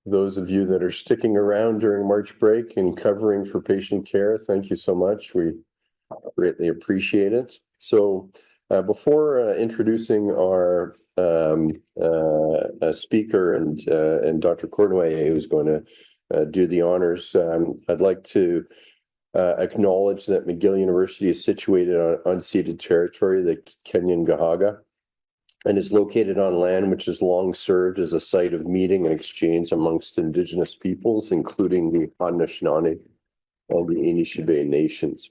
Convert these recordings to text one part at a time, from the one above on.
those of you that are sticking around during March break and covering for patient care, thank you so much. We greatly appreciate it. So before introducing our speaker and Dr. Cournoyer, who's going to do the honors, I'd like to acknowledge that McGill University is situated on unceded territory, the Kenyan Gahaga, and is located on land which has long served as a site of meeting and exchange amongst Indigenous peoples, including the Anishinaabe and the Anishinaabe nations.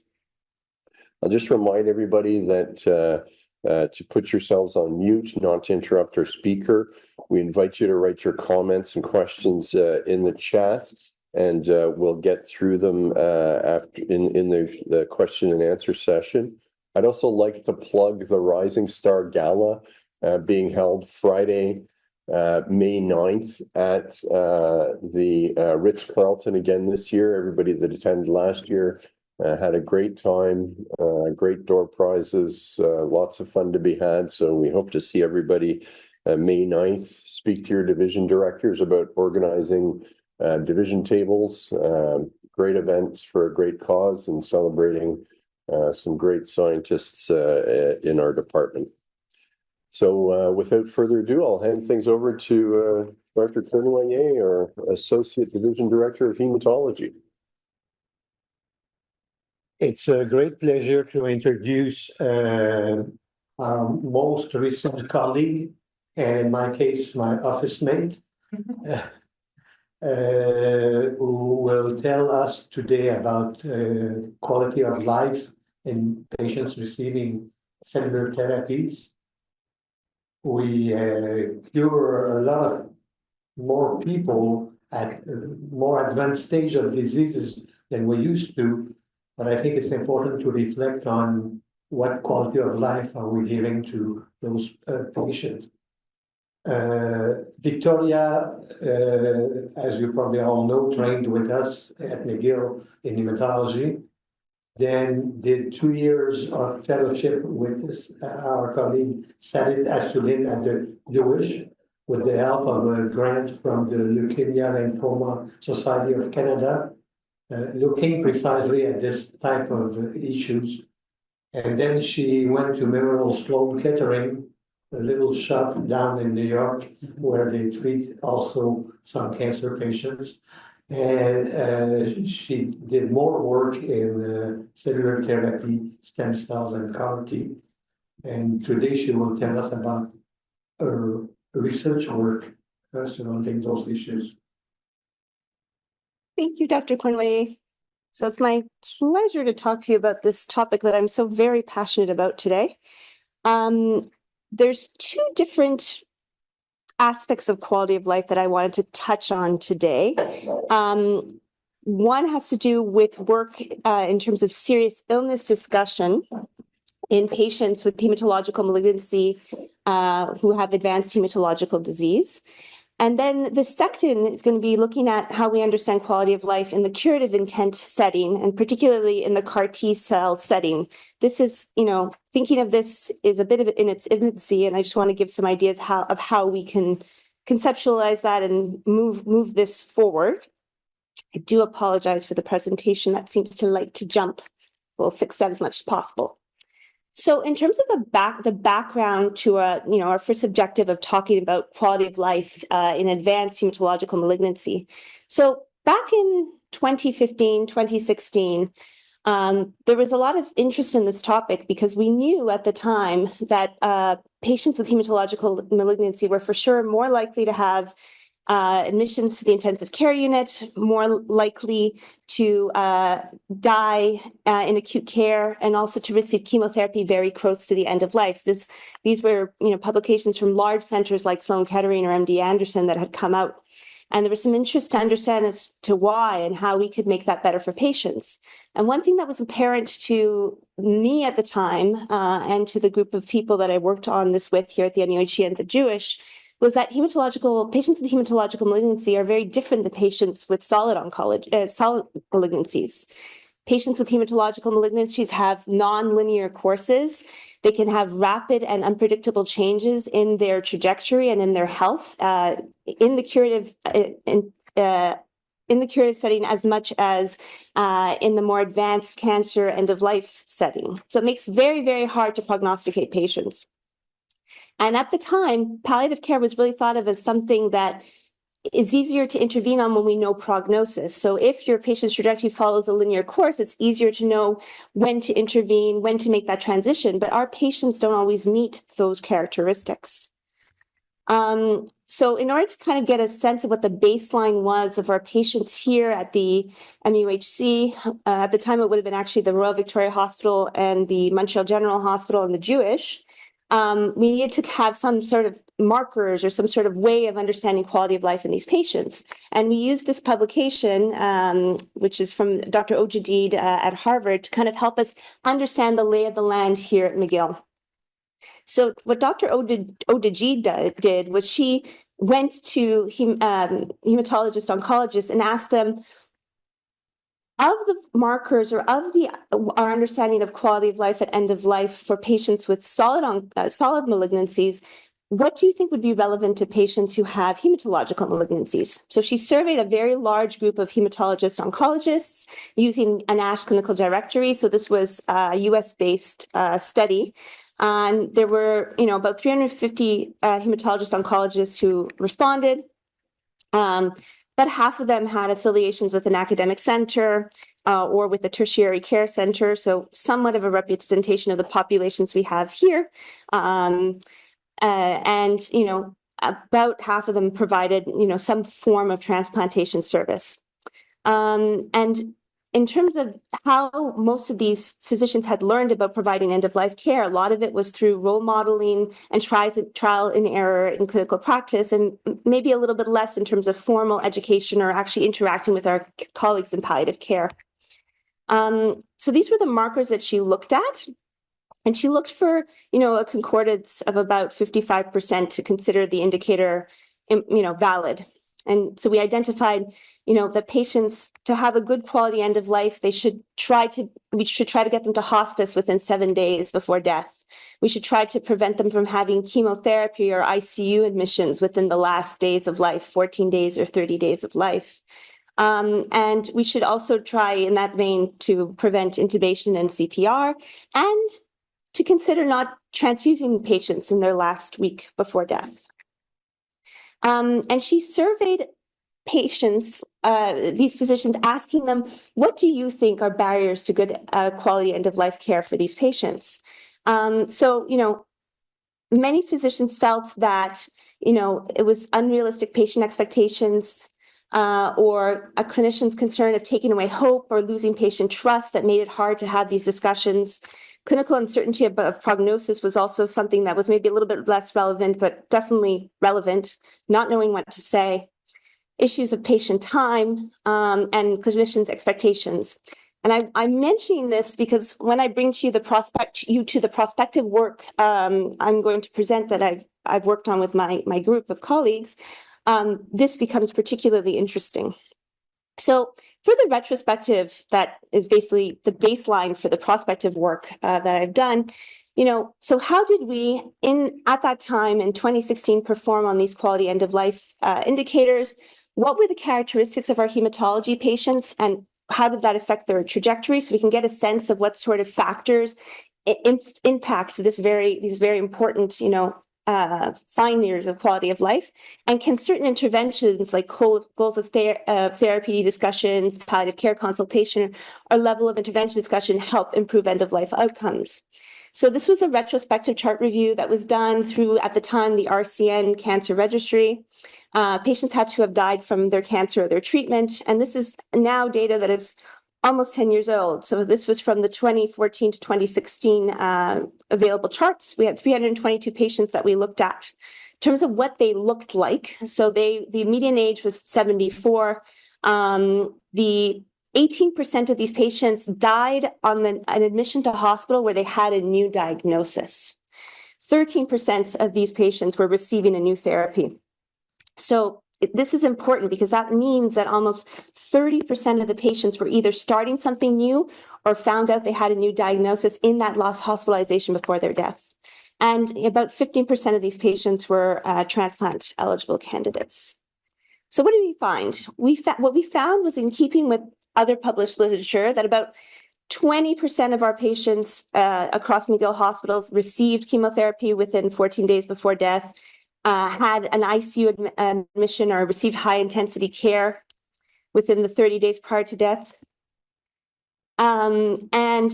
I'll just remind everybody that to put yourselves on mute, not to interrupt our speaker. We invite you to write your comments and questions in the chat, and we'll get through them after in the question and answer session. I'd also like to plug the Rising Star Gala being held Friday, May 9th at the Ritz-Carlton again this year. Everybody that attended last year had a great time, great door prizes, lots of fun to be had. So we hope to see everybody May 9th. Speak to your division directors about organizing division tables, great events for a great cause, and celebrating some great scientists in our department. So without further ado, I'll hand things over to Dr. Cournoyer, our Associate Division Director of Hematology. It's a great pleasure to introduce our most recent colleague, and in my case, my office mate, who will tell us today about quality of life in patients receiving cellular therapies. We cure a lot of more people at a more advanced stage of diseases than we used to, but I think it's important to reflect on what quality of life are we giving to those patients. Victoria, as you probably all know, trained with us at McGill in hematology, then did 2 years of fellowship with our colleague Sarit Asssouline at the Jewish, with the help of a grant from the Leukemia Lymphoma Society of Canada, looking precisely at this type of issues. And then she went to Memorial Sloane Kettering, a little shop down in New York, where they treat also some cancer patients. And she did more work in cellular therapy, stem cells, and CAR-T. And today she will tell us about her research work surrounding those issues. Thank you, Dr. Cournoyer. So it's my pleasure to talk to you about this topic that I'm so very passionate about today. There's two different aspects of quality of life that I wanted to touch on today. One has to do with work in terms of serious illness discussion in patients with hematological malignancy who have advanced hematological disease. And then the second is going to be looking at how we understand quality of life in the curative intent setting, and particularly in the CAR-T cell setting. This is, thinking of this is a bit of it in its infancy, and I just want to give some ideas of how we can conceptualize that and move this forward. I do apologize for the presentation that seems to like to jump. We'll fix that as much as possible. So in terms of the background to our first objective of talking about quality of life in advanced hematological malignancy. So back in 2015, 2016, there was a lot of interest in this topic because we knew at the time that patients with hematological malignancy were for sure more likely to have admissions to the intensive care unit, more likely to die in acute care, and also to receive chemotherapy very close to the end of life. These were publications from large centers like Sloane Kettering or MD Anderson that had come out. And there was some interest to understand as to why and how we could make that better for patients. And one thing that was apparent to me at the time and to the group of people that I worked on this with here at the MUHC and the Jewish was that patients with hematological malignancy are very different than patients with solid malignancies. Patients with hematological malignancies have non-linear courses. They can have rapid and unpredictable changes in their trajectory and in their health. In the curative in the curative setting as much as in the more advanced cancer end-of-life setting. So it makes very, very hard to prognosticate patients. And at the time, palliative care was really thought of as something that is easier to intervene on when we know prognosis. So if your patient's trajectory follows a linear course, it's easier to know when to intervene, when to make that transition. But our patients don't always meet those characteristics. So in order to kind of get a sense of what the baseline was of our patients here at the MUHC, at the time it would have been actually the Royal Victoria Hospital and the Montreal General Hospital and the Jewish, we needed to have some sort of markers or some sort of way of understanding quality of life in these patients. And we used this publication, which is from Dr. Ojadid at Harvard, to kind of help us understand the lay of the land here at McGill. So what Dr. Ojadid did was she went to hematologist oncologists and asked them, of the markers or of our understanding of quality of life at end of life for patients with solid malignancies, what do you think would be relevant to patients who have hematological malignancies? So she surveyed a very large group of hematologist oncologists using an ASH clinical directory. So this was a US-based study. And there were, about 350 hematologist oncologists who responded. But half of them had affiliations with an academic center or with a tertiary care center, so somewhat of a representation of the populations we have here. And about half of them provided, some form of transplantation service. And in terms of how most of these physicians had learned about providing end-of-life care, a lot of it was through role modeling and trial and error in clinical practice, and maybe a little bit less in terms of formal education or actually interacting with our colleagues in palliative care. So these were the markers that she looked at. And she looked for, a concordance of about 55% to consider the indicator, valid. And so we identified, that patients, to have a good quality end of life, we should try to get them to hospice within 7 days before death. We should try to prevent them from having chemotherapy or ICU admissions within the last days of life, 14 days or 30 days of life. And we should also try in that vein to prevent intubation and CPR, and to consider not transfusing patients in their last week before death. And she surveyed patients, these physicians, asking them, what do you think are barriers to good quality end-of-life care for these patients? So, many physicians felt that, it was unrealistic patient expectations, or a clinician's concern of taking away hope or losing patient trust that made it hard to have these discussions. Clinical uncertainty of prognosis was also something that was maybe a little bit less relevant, but definitely relevant, not knowing what to say. Issues of patient time and clinicians' expectations. And I'm mentioning this because when I bring to you the prospective work I'm going to present that I've worked on with my group of colleagues, this becomes particularly interesting. So for the retrospective, that is basically the baseline for the prospective work that I've done, so how did we, at that time in 2016, perform on these quality end-of-life indicators? What were the characteristics of our hematology patients, and how did that affect their trajectory? So we can get a sense of what sort of factors impact these very important, finders of quality of life, and can certain interventions like goals of therapy discussions, palliative care consultation, or level of intervention discussion help improve end-of-life outcomes? So this was a retrospective chart review that was done through, at the time, the RCN Cancer Registry. Patients had to have died from their cancer or their treatment, and this is now data that is almost 10 years old. So this was from the 2014 to 2016 available charts. We had 322 patients that we looked at. In terms of what they looked like, so the median age was 74. The 18% of these patients died on an admission to hospital where they had a new diagnosis. 13% of these patients were receiving a new therapy. So this is important because that means that almost 30% of the patients were either starting something new or found out they had a new diagnosis in that last hospitalization before their death. And about 15% of these patients were transplant eligible candidates. So what did we find? What we found was in keeping with other published literature that about 20% of our patients across McGill hospitals received chemotherapy within 14 days before death, had an ICU admission or received high-intensity care within the 30 days prior to death. And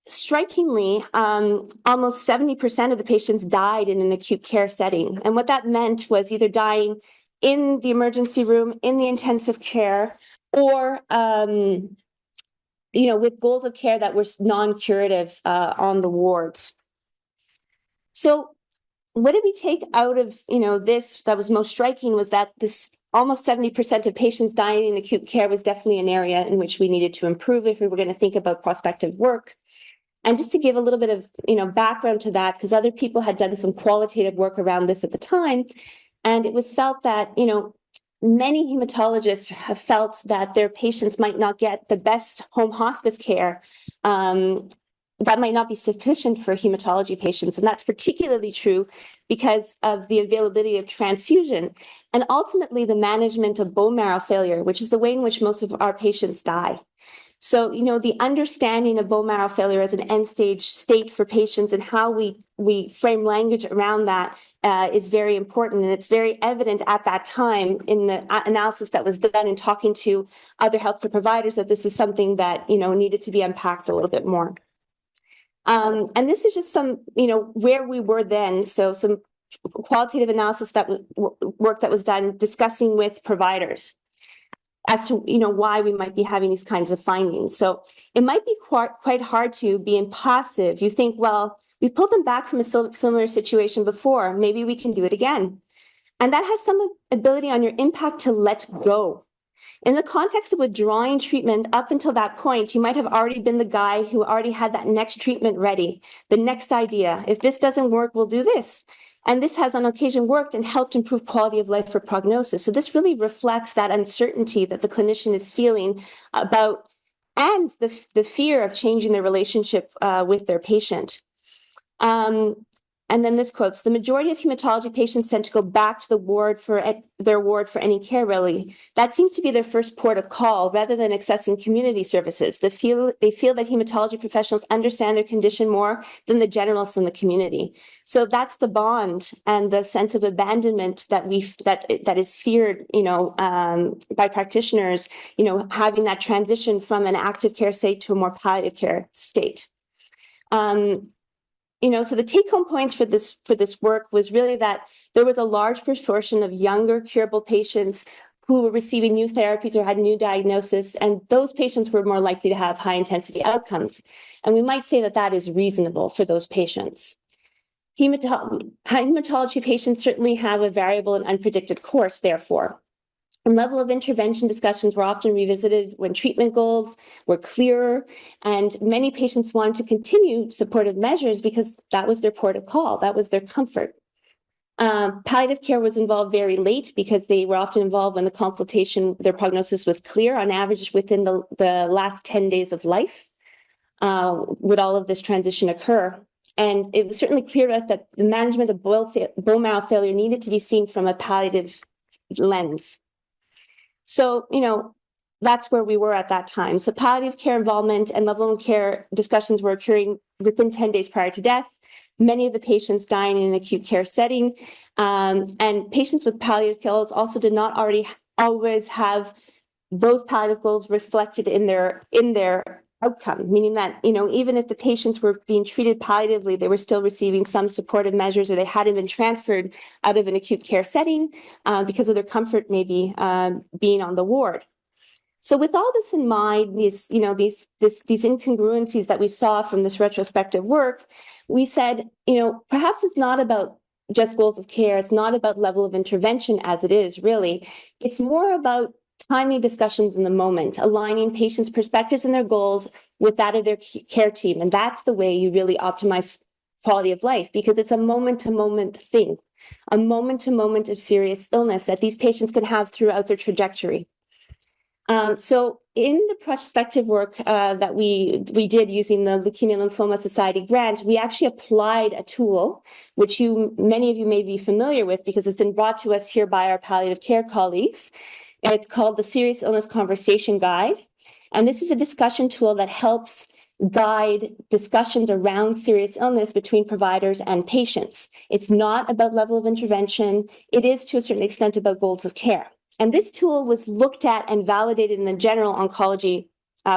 strikingly, almost 70% of the patients died in an acute care setting. And what that meant was either dying in the emergency room, in the intensive care, or with goals of care that were non-curative on the wards. So what did we take out of this that was most striking was that this almost 70% of patients dying in acute care was definitely an area in which we needed to improve if we were going to think about prospective work. And just to give a little bit of background to that, because other people had done some qualitative work around this at the time, and it was felt that many hematologists have felt that their patients might not get the best home hospice care. That might not be sufficient for hematology patients. And that's particularly true because of the availability of transfusion and ultimately the management of bone marrow failure, which is the way in which most of our patients die. So, the understanding of bone marrow failure as an end-stage state for patients and how we frame language around that is very important. And it's very evident at that time in the analysis that was done in talking to other healthcare providers that this is something that, needed to be unpacked a little bit more. And this is just some, where we were then. So some qualitative analysis work that was done discussing with providers as to, why we might be having these kinds of findings. So it might be quite hard to be impassive. You think, well, we pulled them back from a similar situation before. Maybe we can do it again. And that has some ability on your impact to let go. In the context of withdrawing treatment, up until that point, you might have already been the guy who already had that next treatment ready, the next idea. If this doesn't work, we'll do this. And this has on occasion worked and helped improve quality of life for prognosis. So this really reflects that uncertainty that the clinician is feeling about and the fear of changing their relationship with their patient. And then this quotes, the majority of hematology patients tend to go back to their ward for any care, really. That seems to be their first port of call rather than accessing community services. They feel that hematology professionals understand their condition more than the generalists in the community. So that's the bond and the sense of abandonment that is feared, by practitioners, having that transition from an active care state to a more palliative care state. So the take-home points for this work was really that there was a large proportion of younger curable patients who were receiving new therapies or had new diagnosis, and those patients were more likely to have high-intensity outcomes. And we might say that that is reasonable for those patients. Hematology patients certainly have a variable and unpredicted course, therefore. And level of intervention discussions were often revisited when treatment goals were clearer, and many patients wanted to continue supportive measures because that was their port of call, that was their comfort. Palliative care was involved very late because they were often involved when the consultation, their prognosis was clear, on average within the last 10 days of life would all of this transition occur. And it was certainly clear to us that the management of bone marrow failure needed to be seen from a palliative lens. So, that's where we were at that time. So palliative care involvement and level of care discussions were occurring within 10 days prior to death. Many of the patients dying in an acute care setting. And patients with palliative goals also did not always have those palliative goals reflected in their outcome, meaning that, even if the patients were being treated palliatively, they were still receiving some supportive measures, or they hadn't been transferred out of an acute care setting because of their comfort maybe being on the ward. So with all this in mind, these incongruencies that we saw from this retrospective work, we said, perhaps it's not about just goals of care. It's not about level of intervention as it is, really. It's more about timely discussions in the moment, aligning patients' perspectives and their goals with that of their care team. And that's the way you really optimize quality of life, because it's a moment-to-moment thing, a moment-to-moment of serious illness that these patients can have throughout their trajectory. So in the prospective work that we did using the Leukemia Lymphoma Society grant, we actually applied a tool, which many of you may be familiar with because it's been brought to us here by our palliative care colleagues. It's called the Serious Illness Conversation Guide. And this is a discussion tool that helps guide discussions around serious illness between providers and patients. It's not about level of intervention. It is, to a certain extent, about goals of care. And this tool was looked at and validated in the general oncology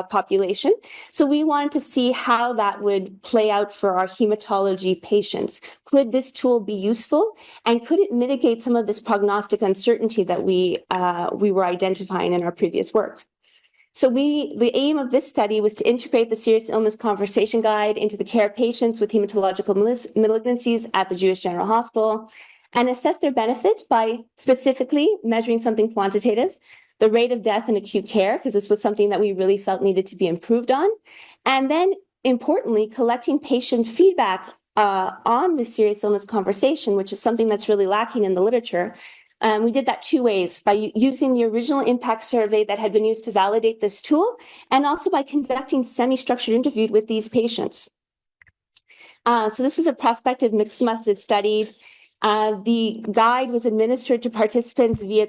population. So we wanted to see how that would play out for our hematology patients. Could this tool be useful? And could it mitigate some of this prognostic uncertainty that we were identifying in our previous work? So the aim of this study was to integrate the Serious Illness Conversation Guide into the care of patients with hematological malignancies at the Jewish General Hospital and assess their benefit by specifically measuring something quantitative, the rate of death in acute care, because this was something that we really felt needed to be improved on. And then, importantly, collecting patient feedback on the serious illness conversation, which is something that's really lacking in the literature. We did that two ways, by using the original impact survey that had been used to validate this tool, and also by conducting semi-structured interviews with these patients. So this was a prospective mixed method study. The guide was administered to participants via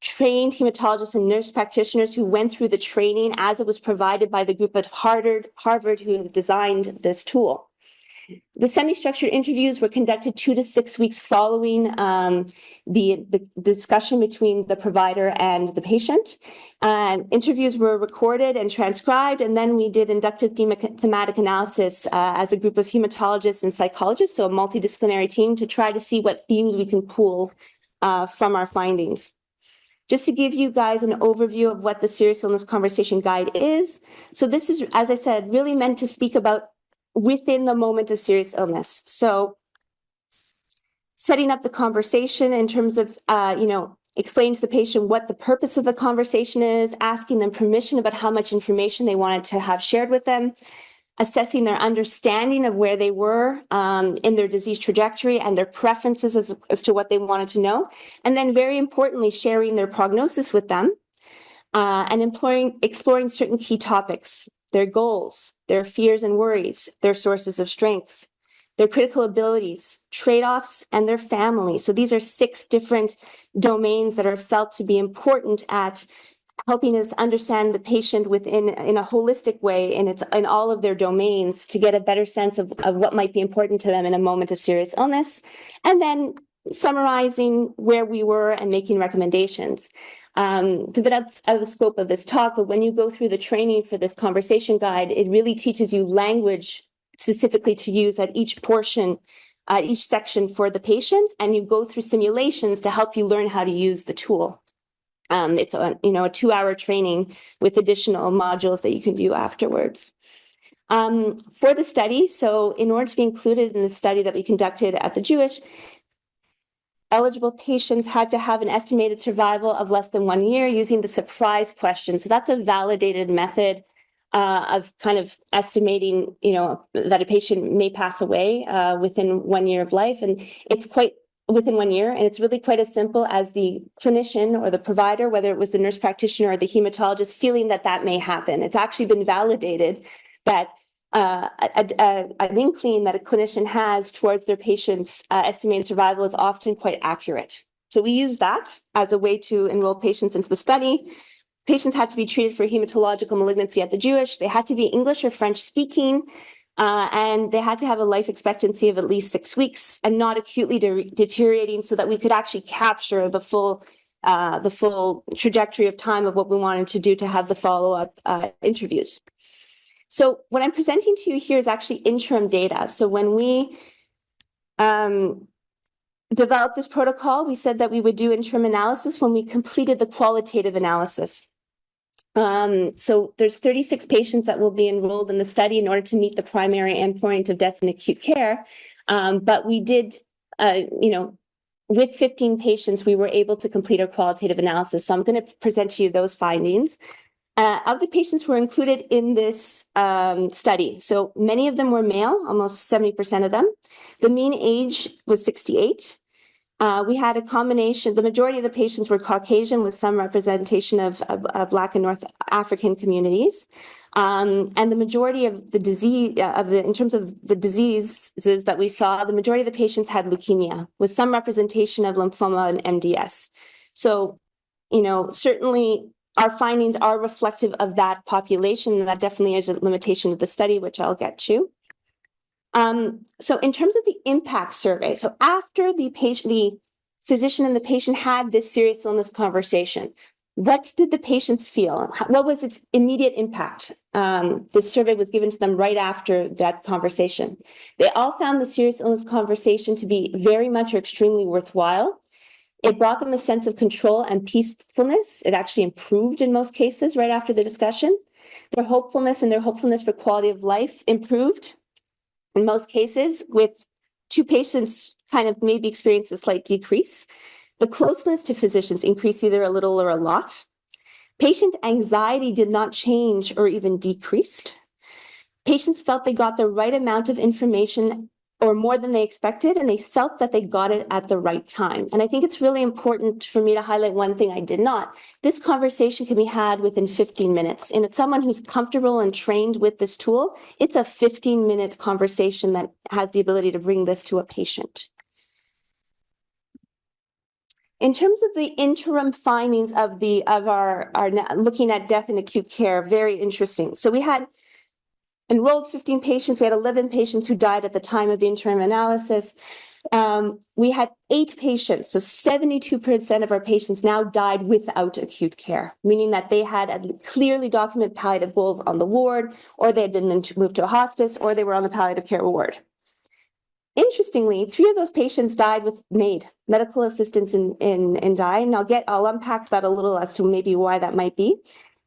trained hematologists and nurse practitioners who went through the training as it was provided by the group at Harvard who has designed this tool. The semi-structured interviews were conducted 2 to 6 weeks following the discussion between the provider and the patient. Interviews were recorded and transcribed, and then we did inductive thematic analysis as a group of hematologists and psychologists, so a multidisciplinary team, to try to see what themes we can pull from our findings. Just to give you guys an overview of what the Serious Illness Conversation Guide is. So this is, as I said, really meant to speak about within the moment of serious illness. So setting up the conversation in terms of, explaining to the patient what the purpose of the conversation is, asking them permission about how much information they wanted to have shared with them, assessing their understanding of where they were in their disease trajectory and their preferences as to what they wanted to know. And then very importantly, sharing their prognosis with them and exploring certain key topics, their goals, their fears and worries, their sources of strength, their critical abilities, trade-offs, and their family. So these are 6 different domains that are felt to be important at helping us understand the patient in a holistic way in all of their domains to get a better sense of what might be important to them in a moment of serious illness, and then summarizing where we were and making recommendations. It's a bit out of the scope of this talk, but when you go through the training for this conversation guide, it really teaches you language specifically to use at each portion, each section for the patients, and you go through simulations to help you learn how to use the tool. It's a 2-hour training with additional modules that you can do afterwards. For the study, so in order to be included in the study that we conducted at the Jewish, eligible patients had to have an estimated survival of less than 1 year using the surprise question. So that's a validated method of kind of estimating, that a patient may pass away within 1 year of life. And it's quite within 1 year. And it's really quite as simple as the clinician or the provider, whether it was the nurse practitioner or the hematologist, feeling that that may happen. It's actually been validated that an inkling that a clinician has towards their patient's estimated survival is often quite accurate. So we use that as a way to enroll patients into the study. Patients had to be treated for hematological malignancy at the Jewish. They had to be English or French speaking, and they had to have a life expectancy of at least 6 weeks and not acutely deteriorating, so that we could actually capture the full trajectory of time of what we wanted to do to have the follow-up interviews. So what I'm presenting to you here is actually interim data. So when we developed this protocol, we said that we would do interim analysis when we completed the qualitative analysis. So there's 36 patients that will be enrolled in the study in order to meet the primary endpoint of death in acute care. But we did, with 15 patients, we were able to complete our qualitative analysis. So I'm going to present to you those findings. Of the patients who were included in this study, so many of them were male, almost 70% of them. The mean age was 68. We had a combination, the majority of the patients were Caucasian with some representation of Black and North African communities. And the majority of the disease, in terms of the diseases that we saw, the majority of the patients had leukemia with some representation of lymphoma and MDS. So certainly our findings are reflective of that population, and that definitely is a limitation of the study, which I'll get to. So in terms of the impact survey, so after the physician and the patient had this serious illness conversation, what did the patients feel? What was its immediate impact? This survey was given to them right after that conversation. They all found the serious illness conversation to be very much or extremely worthwhile. It brought them a sense of control and peacefulness. It actually improved in most cases right after the discussion. Their hopefulness for quality of life improved in most cases, with 2 patients kind of maybe experienced a slight decrease. The closeness to physicians increased either a little or a lot. Patient anxiety did not change or even decreased. Patients felt they got the right amount of information or more than they expected, and they felt that they got it at the right time. And I think it's really important for me to highlight one thing I did not. This conversation can be had within 15 minutes. And it's someone who's comfortable and trained with this tool. It's a 15-minute conversation that has the ability to bring this to a patient. In terms of the interim findings of our looking at death in acute care, very interesting. So we had enrolled 15 patients. We had 11 patients who died at the time of the interim analysis. We had 8 patients, so 72% of our patients now died without acute care, meaning that they had clearly documented palliative goals on the ward, or they had been moved to a hospice, or they were on the palliative care ward. Interestingly, 3 of those patients died with MAID, medical assistance in dying, and I'll unpack that a little as to maybe why that might be.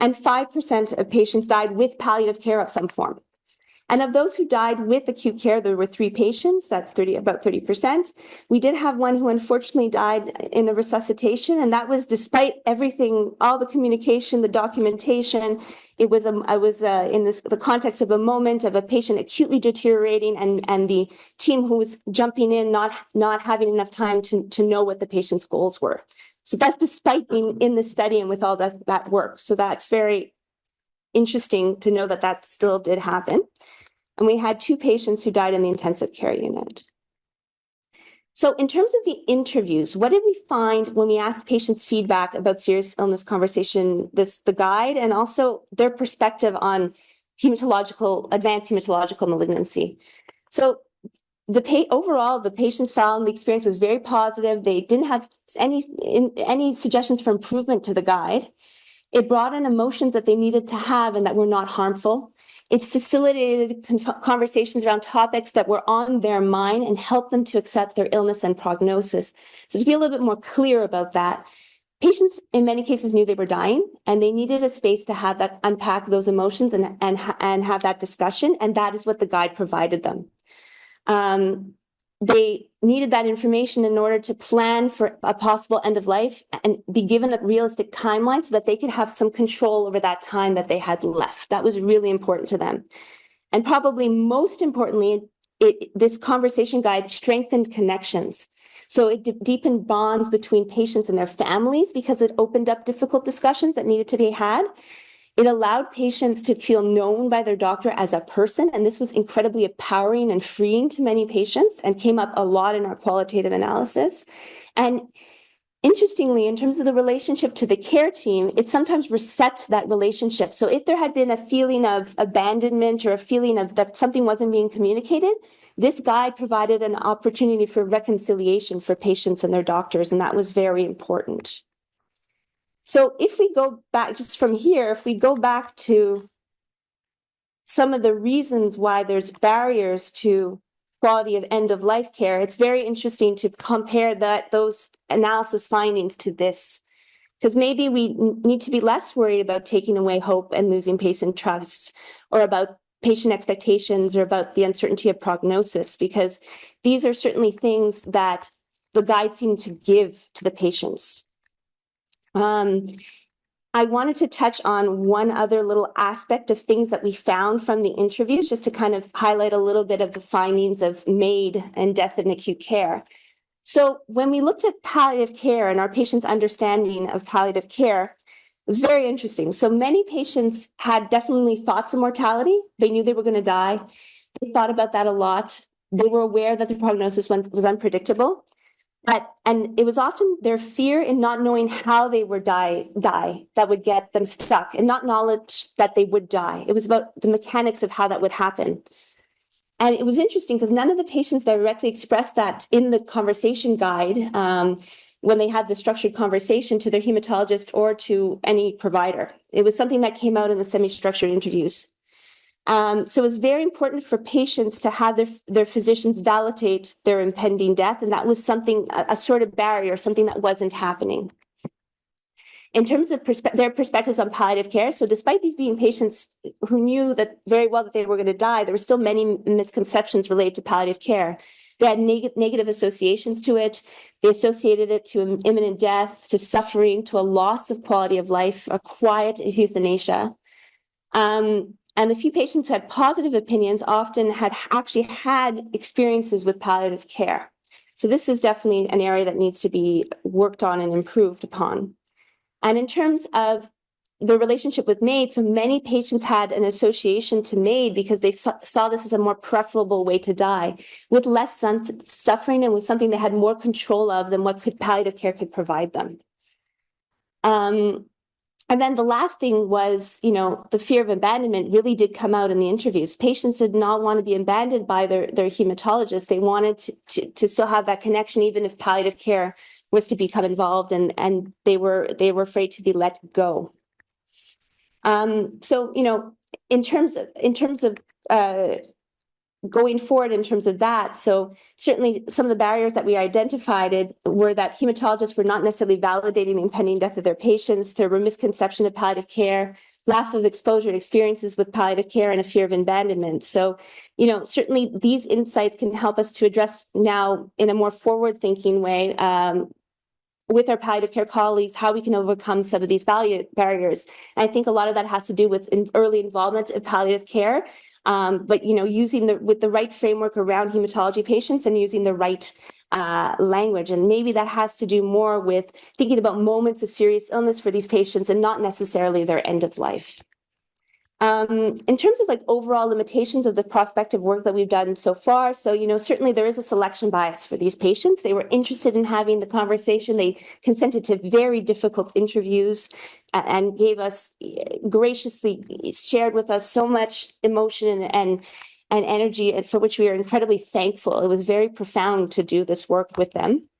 And 5% of patients died with palliative care of some form. And of those who died with acute care, there were 3 patients, that's about 30%. We did have one who unfortunately died in a resuscitation, and that was despite everything, all the communication, the documentation. It was in the context of a moment of a patient acutely deteriorating, and the team who was jumping in, not having enough time to know what the patient's goals were. So that's despite being in the study and with all that work. So that's very interesting to know that still did happen. And we had 2 patients who died in the intensive care unit. So in terms of the interviews, what did we find when we asked patients feedback about serious illness conversation, the guide, and also their perspective on advanced hematological malignancy? So overall, the patients found the experience was very positive. They didn't have any suggestions for improvement to the guide. It brought in emotions that they needed to have and that were not harmful. It facilitated conversations around topics that were on their mind and helped them to accept their illness and prognosis. So to be a little bit more clear about that, patients in many cases knew they were dying, and they needed a space to have that unpack those emotions and have that discussion, and that is what the guide provided them. They needed that information in order to plan for a possible end of life and be given a realistic timeline so that they could have some control over that time that they had left. That was really important to them. And probably most importantly, this conversation guide strengthened connections. So it deepened bonds between patients and their families because it opened up difficult discussions that needed to be had. It allowed patients to feel known by their doctor as a person, and this was incredibly empowering and freeing to many patients and came up a lot in our qualitative analysis. And interestingly, in terms of the relationship to the care team, it sometimes resets that relationship. So if there had been a feeling of abandonment or a feeling of that something wasn't being communicated, this guide provided an opportunity for reconciliation for patients and their doctors, and that was very important. So if we go back just from here, if we go back to some of the reasons why there's barriers to quality of end-of-life care, it's very interesting to compare those analysis findings to this, because maybe we need to be less worried about taking away hope and losing patient trust, or about patient expectations, or about the uncertainty of prognosis, because these are certainly things that the guide seemed to give to the patients. I wanted to touch on one other little aspect of things that we found from the interviews, just to kind of highlight a little bit of the findings of MAID and death in acute care. So when we looked at palliative care and our patients' understanding of palliative care, it was very interesting. So many patients had definitely thoughts of mortality. They knew they were going to die. They thought about that a lot. They were aware that the prognosis was unpredictable. And it was often their fear in not knowing how they would die that would get them stuck, and not knowledge that they would die. It was about the mechanics of how that would happen. And it was interesting because none of the patients directly expressed that in the conversation guide when they had the structured conversation to their hematologist or to any provider. It was something that came out in the semi-structured interviews. So it was very important for patients to have their physicians validate their impending death. And that was something, a sort of barrier, something that wasn't happening. In terms of their perspectives on palliative care, so despite these being patients who knew that very well that they were going to die, there were still many misconceptions related to palliative care. They had negative associations to it. They associated it to imminent death, to suffering, to a loss of quality of life, a quiet euthanasia. And the few patients who had positive opinions often had actually had experiences with palliative care. So this is definitely an area that needs to be worked on and improved upon. And in terms of the relationship with MAID, so many patients had an association to MAID because they saw this as a more preferable way to die, with less suffering and with something they had more control of than what palliative care could provide them. And then the last thing was, the fear of abandonment really did come out in the interviews. Patients did not want to be abandoned by their hematologist. They wanted to still have that connection, even if palliative care was to become involved, and they were afraid to be let go. So, in terms of going forward in terms of that, so certainly some of the barriers that we identified were that hematologists were not necessarily validating the impending death of their patients. There were misconceptions of palliative care, lack of exposure and experiences with palliative care, and a fear of abandonment. So, certainly these insights can help us to address now in a more forward-thinking way with our palliative care colleagues, how we can overcome some of these barriers. And I think a lot of that has to do with early involvement of palliative care, but using with the right framework around hematology patients and using the right language. And maybe that has to do more with thinking about moments of serious illness for these patients and not necessarily their end of life. In terms of overall limitations of the prospective work that we've done so far, so certainly there is a selection bias for these patients. They were interested in having the conversation. They consented to very difficult interviews and gave us graciously shared with us so much emotion and energy, for which we are incredibly thankful. It was very profound to do this work with them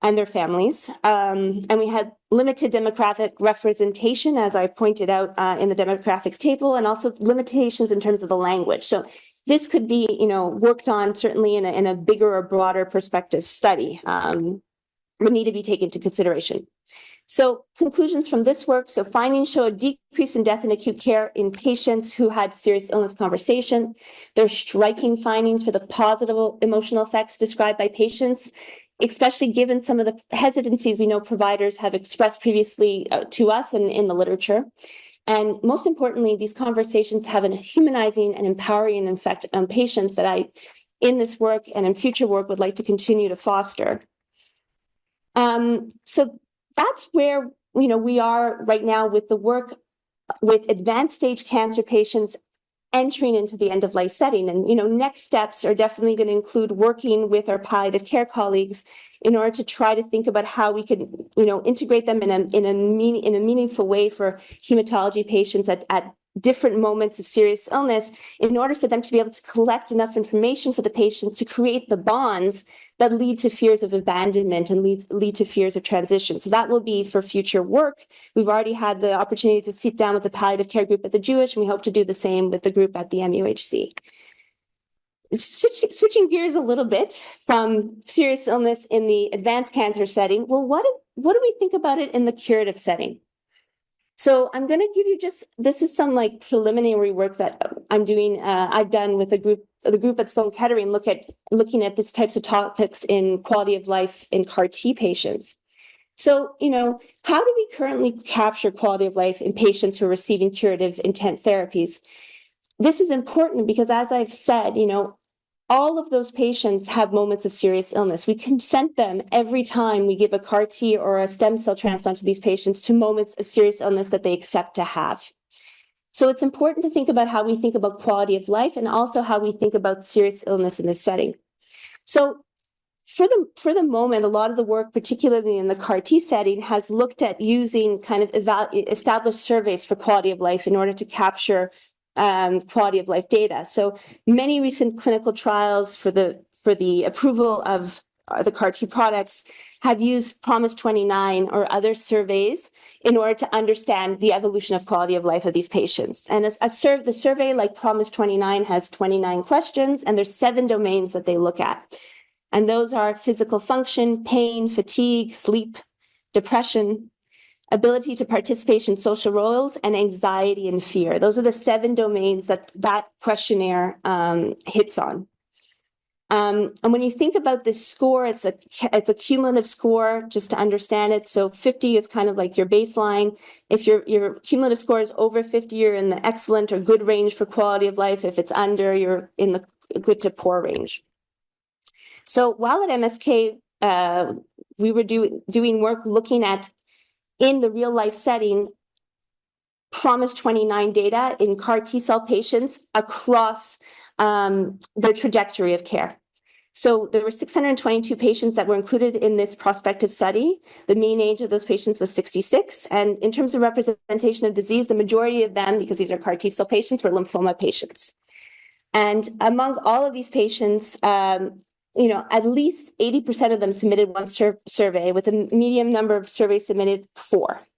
and their families. And we had limited demographic representation, as I pointed out in the demographics table, and also limitations in terms of the language. So this could be, worked on certainly in a bigger or broader perspective study, would need to be taken into consideration. So conclusions from this work. So findings show a decrease in death in acute care in patients who had serious illness conversation. There's striking findings for the positive emotional effects described by patients, especially given some of the hesitancies we know providers have expressed previously to us and in the literature. And most importantly, these conversations have a humanizing and empowering effect on patients that I, in this work and in future work, would like to continue to foster. So that's where we are right now with the work with advanced stage cancer patients entering into the end of life setting. And next steps are definitely going to include working with our palliative care colleagues in order to try to think about how we can integrate them in a meaningful way for hematology patients at different moments of serious illness, in order for them to be able to collect enough information for the patients to create the bonds that lead to fears of abandonment and lead to fears of transition. So that will be for future work. We've already had the opportunity to sit down with the palliative care group at the Jewish, and we hope to do the same with the group at the MUHC. Switching gears a little bit from serious illness in the advanced cancer setting, well, what do we think about it in the curative setting? So I'm going to give you this is some preliminary work that I'm doing. I've done with the group at Sloane Kettering, looking at these types of topics in quality of life in CAR T patients. So, how do we currently capture quality of life in patients who are receiving curative intent therapies? This is important because, as I've said, all of those patients have moments of serious illness. We consent them every time we give a CAR T or a stem cell transplant to these patients to moments of serious illness that they accept to have. So it's important to think about how we think about quality of life and also how we think about serious illness in this setting. So For the moment, a lot of the work, particularly in the CAR T setting, has looked at using kind of established surveys for quality of life in order to capture quality of life data. So many recent clinical trials for the approval of the CAR T products have used Promise 29 or other surveys in order to understand the evolution of quality of life of these patients. And the survey like Promise 29 has 29 questions, and there's 7 domains that they look at. And those are physical function, pain, fatigue, sleep, depression, ability to participate in social roles, and anxiety and fear. Those are the 7 domains that questionnaire hits on. And when you think about this score, it's a cumulative score, just to understand it. So 50 is kind of like your baseline. If your cumulative score is over 50, you're in the excellent or good range for quality of life. If it's under, you're in the good to poor range. So while at MSK, we were doing work looking at, in the real life setting, Promise 29 data in CAR T cell patients across their trajectory of care. So there were 622 patients that were included in this prospective study. The mean age of those patients was 66. And in terms of representation of disease, the majority of them, because these are CAR T cell patients, were lymphoma patients. And among all of these patients, at least 80% of them submitted one survey, with a median number of surveys submitted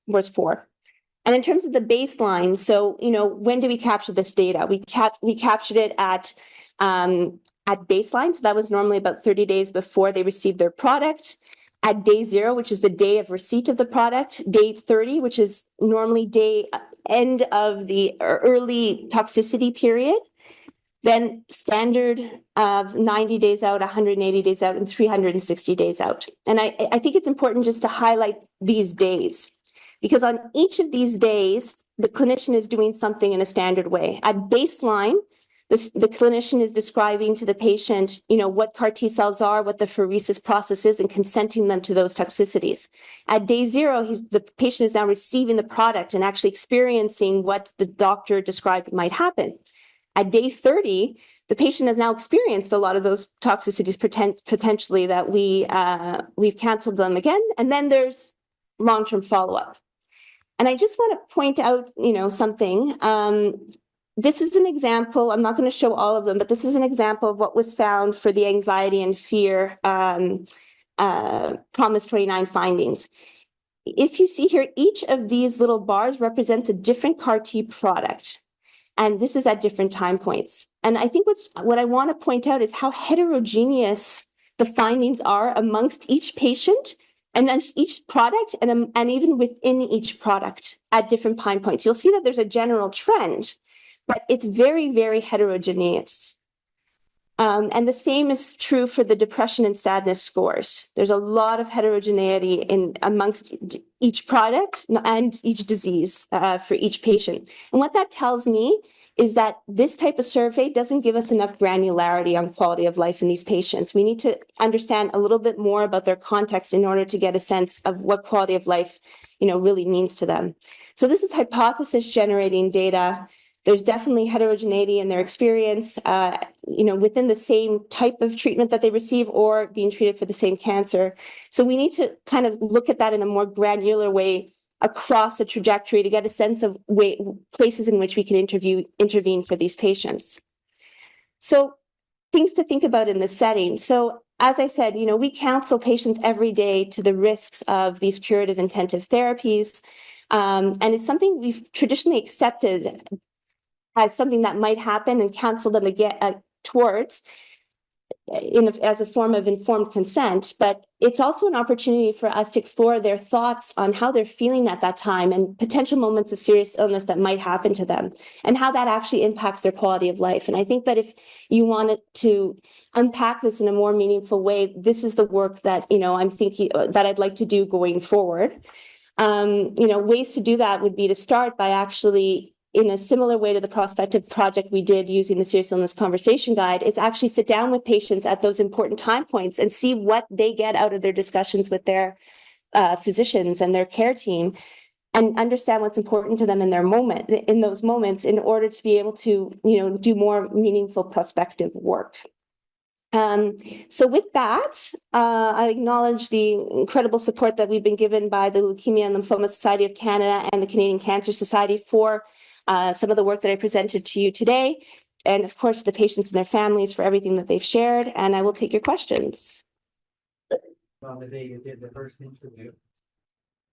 was four. And in terms of the baseline, so, when do we capture this data? We captured it at baseline. So that was normally about 30 days before they received their product. At day 0, which is the day of receipt of the product. Day 30, which is normally end of the early toxicity period. Then standard of 90 days out, 180 days out, and 360 days out. And I think it's important just to highlight these days, because on each of these days, the clinician is doing something in a standard way. At baseline, the clinician is describing to the patient, what CAR T cells are, what the pheresis process is, and consenting them to those toxicities. At day 0, the patient is now receiving the product and actually experiencing what the doctor described might happen. At day 30, the patient has now experienced a lot of those toxicities potentially that we've canceled them again. And then there's long-term follow-up. And I just want to point out, something. This is an example. I'm not going to show all of them, but this is an example of what was found for the anxiety and fear Promise 29 findings. If you see here, each of these little bars represents a different CAR T product. And this is at different time points. And I think what I want to point out is how heterogeneous the findings are amongst each patient and then each product and even within each product at different time points. You'll see that there's a general trend, but it's very, very heterogeneous. And the same is true for the depression and sadness scores. There's a lot of heterogeneity amongst each product and each disease for each patient. And what that tells me is that this type of survey doesn't give us enough granularity on quality of life in these patients. We need to understand a little bit more about their context in order to get a sense of what quality of life, really means to them. So this is hypothesis generating data. There's definitely heterogeneity in their experience, within the same type of treatment that they receive or being treated for the same cancer. So we need to kind of look at that in a more granular way across the trajectory to get a sense of places in which we can intervene for these patients. So things to think about in this setting. So as I said, we counsel patients every day to the risks of these curative intensive therapies. And it's something we've traditionally accepted as something that might happen and counsel them towards as a form of informed consent. But it's also an opportunity for us to explore their thoughts on how they're feeling at that time and potential moments of serious illness that might happen to them and how that actually impacts their quality of life. And I think that if you wanted to unpack this in a more meaningful way, this is the work that, I'm thinking that I'd like to do going forward. Ways to do that would be to start by actually, in a similar way to the prospective project we did using the Serious Illness Conversation Guide, is actually sit down with patients at those important time points and see what they get out of their discussions with their physicians and their care team, and understand what's important to them in those moments in order to be able to, do more meaningful prospective work. So with that, I acknowledge the incredible support that we've been given by the Leukemia and Lymphoma Society of Canada and the Canadian Cancer Society for some of the work that I presented to you today. And of course, the patients and their families for everything that they've shared. And I will take your questions. On the day you did the first interview,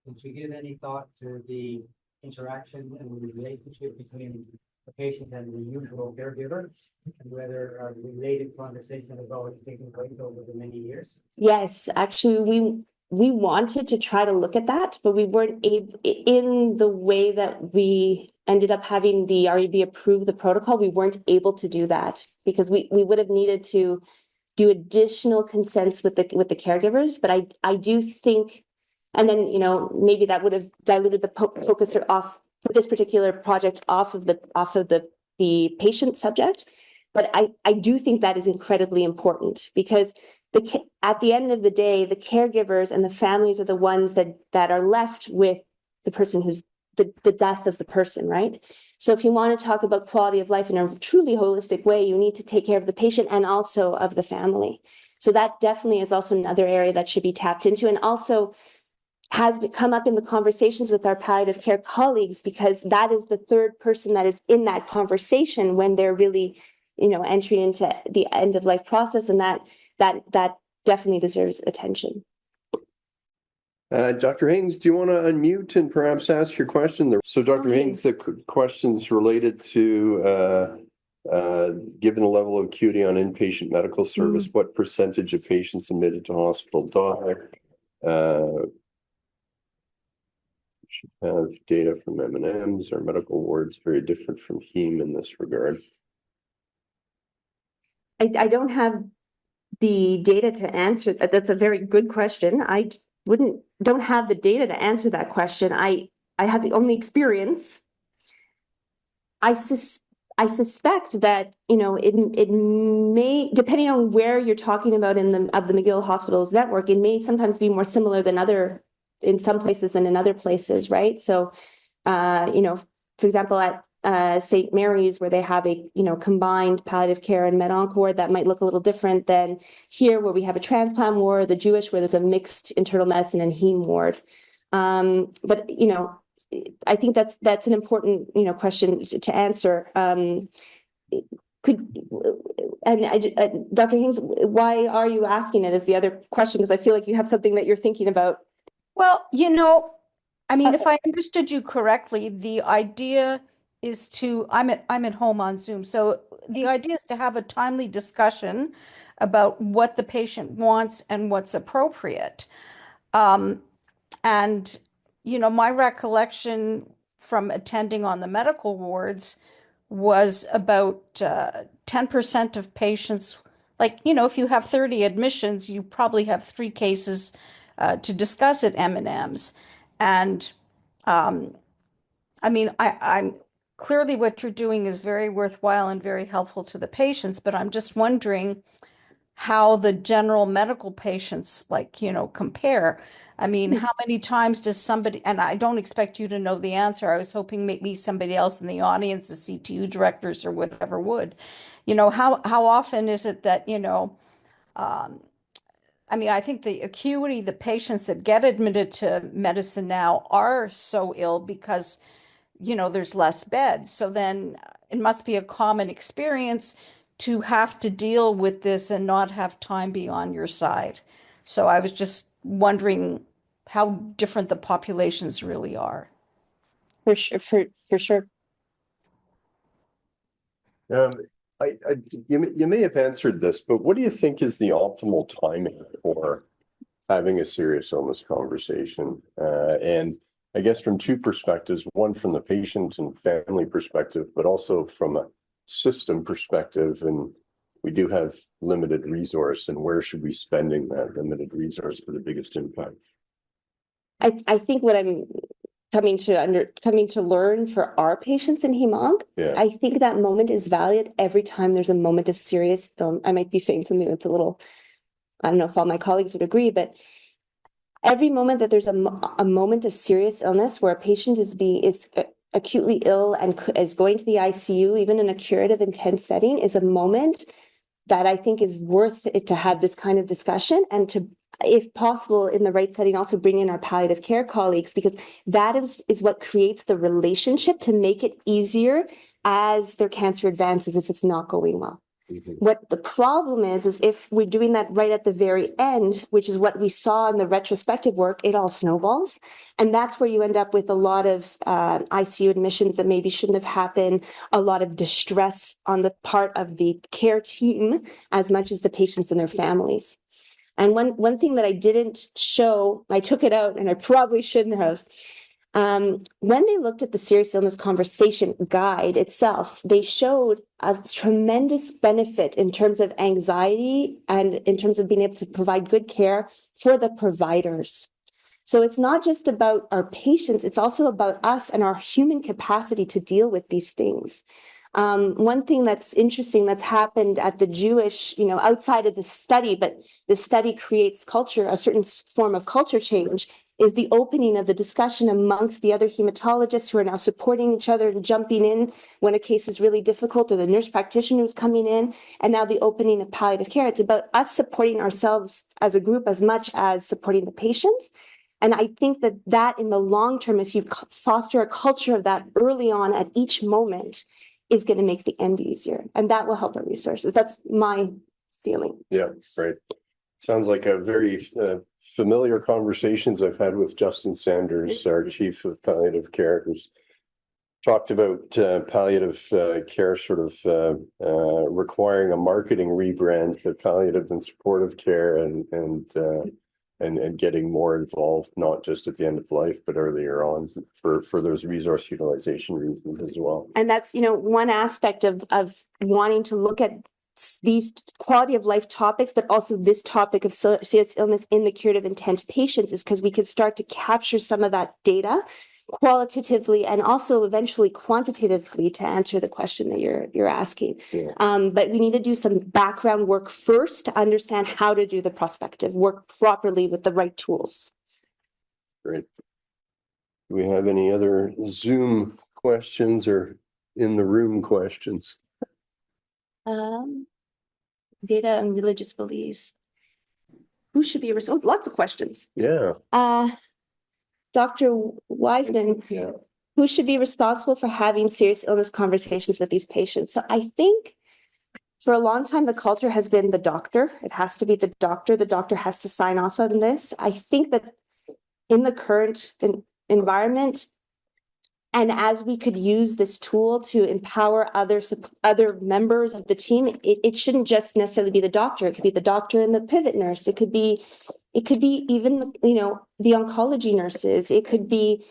did you give any thought to the interaction and the relationship between the patient and the usual caregiver, and whether a related conversation has always taken place over the many years? Yes, actually, we wanted to try to look at that, but we weren't able, in the way that we ended up having the REB approve the protocol, we weren't able to do that because we would have needed to do additional consents with the caregivers. But I do think, and then maybe that would have diluted the focus off for this particular project off of the patient subject. But I do think that is incredibly important because at the end of the day, the caregivers and the families are the ones that are left with the person who's the death of the person, right? So if you want to talk about quality of life in a truly holistic way, you need to take care of the patient and also of the family. So that definitely is also another area that should be tapped into, and also has come up in the conversations with our palliative care colleagues, because that is the third person that is in that conversation when they're really, entering into the end of life process, and that definitely deserves attention. Dr. Haynes, do you want to unmute and perhaps ask your question? So Dr. Haynes, the question's related to, given the level of acuity on inpatient medical service, what percentage of patients admitted to hospital die? Should have data from M&Ms. Our medical wards very different from heme in this regard. I don't have the data to answer that. That's a very good question. I don't have the data to answer that question. I have the only experience. I suspect that it may, depending on where you're talking about of the McGill Hospitals network, it may sometimes be more similar in some places than in other places, right? So, for example, at St. Mary's, where they have a combined palliative care and med-onc ward, that might look a little different than here, where we have a transplant ward, the Jewish, where there's a mixed internal medicine and heme ward. But I think that's an important question to answer. Dr. Haynes, why are you asking it? Is the other question, because I feel like you have something that you're thinking about. Well, I mean, if I understood you correctly, the idea is I'm at home on Zoom. So the idea is to have a timely discussion about what the patient wants and what's appropriate. And, my recollection from attending on the medical wards was about 10% of patients, like, if you have 30 admissions, you probably have 3 cases to discuss at M&Ms. And I mean, I'm clearly what you're doing is very worthwhile and very helpful to the patients, but I'm just wondering how the general medical patients compare. I mean, how many times does somebody, and I don't expect you to know the answer. I was hoping maybe somebody else in the audience, the CTU directors or whatever would, how often is it that, I mean, I think the acuity, the patients that get admitted to medicine now are so ill because, there's less beds. So then it must be a common experience to have to deal with this and not have time be on your side. So I was just wondering how different the populations really are. For sure. You may have answered this, but what do you think is the optimal timing for having a serious illness conversation? And I guess from 2 perspectives, one from the patient and family perspective, but also from a system perspective. And we do have limited resource, and where should we spending that limited resource for the biggest impact? I think what I'm coming to learn for our patients in Hem-Onc, I think that moment is valid every time there's a moment of serious illness. I might be saying something that's a little, I don't know if all my colleagues would agree, but every moment that there's a moment of serious illness where a patient is acutely ill and is going to the ICU, even in a curative intense setting, is a moment that I think is worth it to have this kind of discussion, and to, if possible, in the right setting, also bring in our palliative care colleagues, because that is what creates the relationship to make it easier as their cancer advances if it's not going well. What the problem is if we're doing that right at the very end, which is what we saw in the retrospective work, it all snowballs. And that's where you end up with a lot of ICU admissions that maybe shouldn't have happened, a lot of distress on the part of the care team, as much as the patients and their families. And one thing that I didn't show, I took it out and I probably shouldn't have. When they looked at the serious illness conversation guide itself, they showed a tremendous benefit in terms of anxiety and in terms of being able to provide good care for the providers. So it's not just about our patients, it's also about us and our human capacity to deal with these things. One thing that's interesting that's happened at the Jewish, outside of the study, but the study creates culture, a certain form of culture change, is the opening of the discussion amongst the other hematologists who are now supporting each other and jumping in when a case is really difficult, or the nurse practitioner who's coming in, and now the opening of palliative care. It's about us supporting ourselves as a group as much as supporting the patients. And I think that in the long term, if you foster a culture of that early on at each moment, is going to make the end easier, and that will help our resources. That's my feeling. Yeah, right. Sounds like a very familiar conversations I've had with Justin Sanders, our chief of palliative care, who's talked about palliative care sort of requiring a marketing rebrand to palliative and supportive care, and getting more involved, not just at the end of life, but earlier on for those resource utilization reasons as well. And that's, one aspect of wanting to look at these quality of life topics, but also this topic of serious illness in the curative intent patients, is because we could start to capture some of that data qualitatively and also eventually quantitatively to answer the question that you're asking. Yeah. But we need to do some background work first to understand how to do the prospective work properly with the right tools. Great. Do we have any other Zoom questions or in the room questions? Data and religious beliefs. Who should be responsible? Lots of questions. Yeah. Dr. Wiseman, yeah. Who should be responsible for having serious illness conversations with these patients? So I think for a long time, the culture has been the doctor. It has to be the doctor. The doctor has to sign off on this. I think that in the current environment, and as we could use this tool to empower other members of the team, it shouldn't just necessarily be the doctor. It could be the doctor and the pivot nurse. It could be even, the oncology nurses. It could be,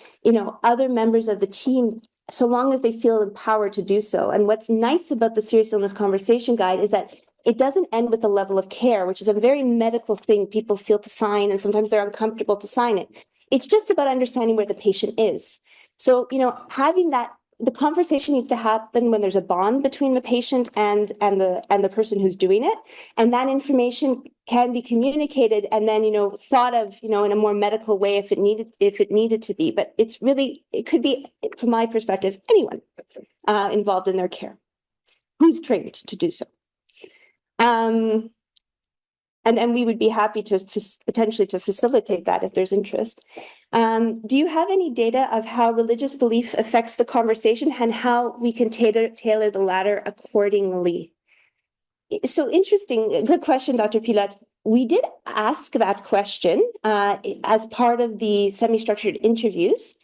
other members of the team, so long as they feel empowered to do so. And what's nice about the Serious Illness Conversation Guide is that it doesn't end with the level of care, which is a very medical thing people feel to sign, and sometimes they're uncomfortable to sign it. It's just about understanding where the patient is. So, having that, the conversation needs to happen when there's a bond between the patient and the person who's doing it. And that information can be communicated and then, thought of, in a more medical way if it needed to be. But it could be, from my perspective, anyone involved in their care who's trained to do so. And we would be happy to potentially to facilitate that if there's interest. Do you have any data of how religious belief affects the conversation and how we can tailor the latter accordingly? So interesting, good question, Dr. Pilat. We did ask that question as part of the semi-structured interviews,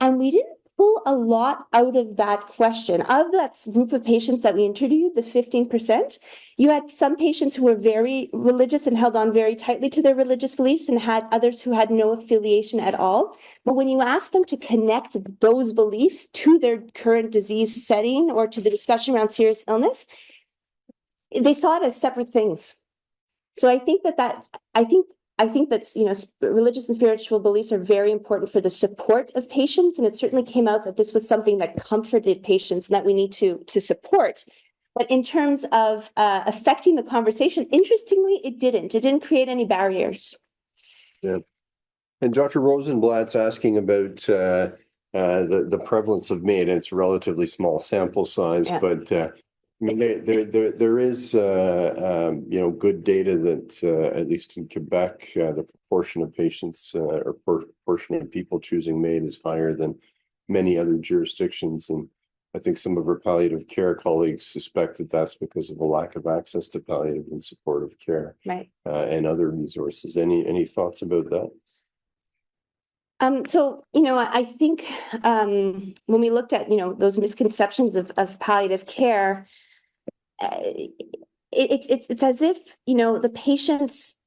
and we didn't pull a lot out of that question. Of that group of patients that we interviewed, the 15%, you had some patients who were very religious and held on very tightly to their religious beliefs, and had others who had no affiliation at all. But when you ask them to connect those beliefs to their current disease setting or to the discussion around serious illness, they saw it as separate things. So I think that religious and spiritual beliefs are very important for the support of patients, and it certainly came out that this was something that comforted patients and that we need to support. But in terms of affecting the conversation, interestingly, it didn't. It didn't create any barriers. Yeah. And Dr. Rosenblatt's asking about the prevalence of MAID. It's a relatively small sample size, yeah. But mean, there is, good data that, at least in Quebec, the proportion of patients or proportion of people choosing MAID is higher than many other jurisdictions. And I think some of our palliative care colleagues suspect that that's because of a lack of access to palliative and supportive care, Right. and other resources. Any thoughts about that? So, I think when we looked at, those misconceptions of palliative care, it's as if, the patients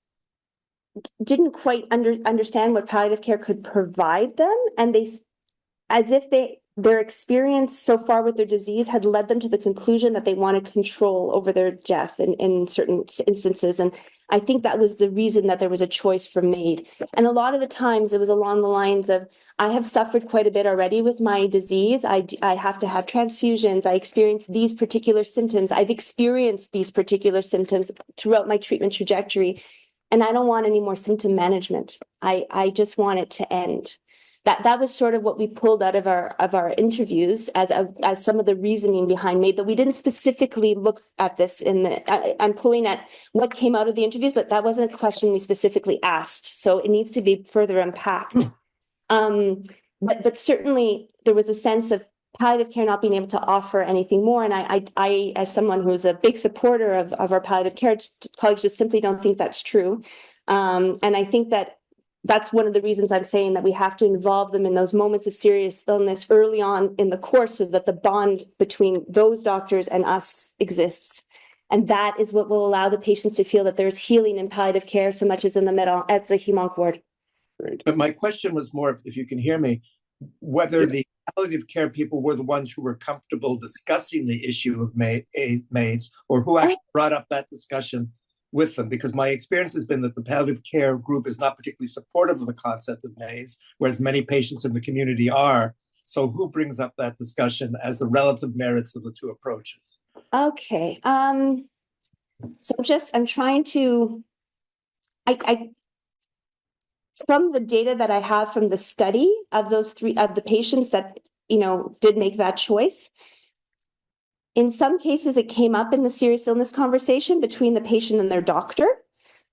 didn't quite understand what palliative care could provide them, and as if their experience so far with their disease had led them to the conclusion that they wanted control over their death in certain instances. And I think that was the reason that there was a choice for MAID. And a lot of the times it was along the lines of, I have suffered quite a bit already with my disease. I have to have transfusions. I experience these particular symptoms. I've experienced these particular symptoms throughout my treatment trajectory. And I don't want any more symptom management. I just want it to end. That was sort of what we pulled out of our interviews as some of the reasoning behind MAID, that we didn't specifically look at this I'm pulling at what came out of the interviews, but that wasn't a question we specifically asked. So it needs to be further unpacked. But certainly there was a sense of palliative care not being able to offer anything more. And I as someone who's a big supporter of our palliative care colleagues, just simply don't think that's true. And I think that's one of the reasons I'm saying that we have to involve them in those moments of serious illness early on in the course, so that the bond between those doctors and us exists. And that is what will allow the patients to feel that there's healing in palliative care so much as in the middle at the hemonc ward. Great. But my question was more, if you can hear me, whether the palliative care people were the ones who were comfortable discussing the issue of MAIDs, or who actually brought up that discussion with them, because my experience has been that the palliative care group is not particularly supportive of the concept of MAIDs, whereas many patients in the community are. So who brings up that discussion as the relative merits of the two approaches? Okay. So I'm trying to, from the data that I have from the study of those of the patients that, did make that choice, in some cases, it came up in the serious illness conversation between the patient and their doctor.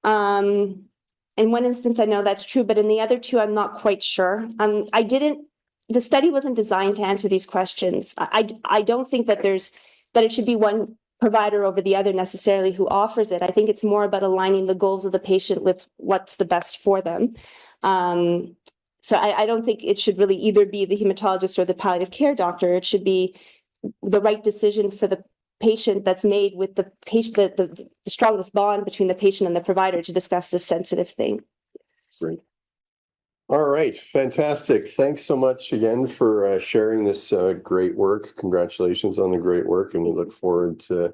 In one instance, I know that's true, but in the other two, I'm not quite sure. The study wasn't designed to answer these questions. I don't think that it should be one provider over the other necessarily who offers it. I think it's more about aligning the goals of the patient with what's the best for them. So I don't think it should really either be the hematologist or the palliative care doctor. It should be the right decision for the patient that's made with the patient, the strongest bond between the patient and the provider to discuss this sensitive thing. Great. All right, fantastic. Thanks so much again for sharing this great work. Congratulations on the great work, and we look forward to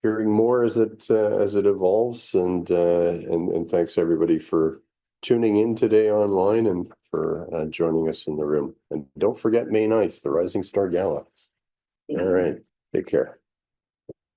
hearing more as it evolves. And thanks everybody for tuning in today online and for joining us in the room. And don't forget May 9th, the Rising Star Gala. All right. Take care.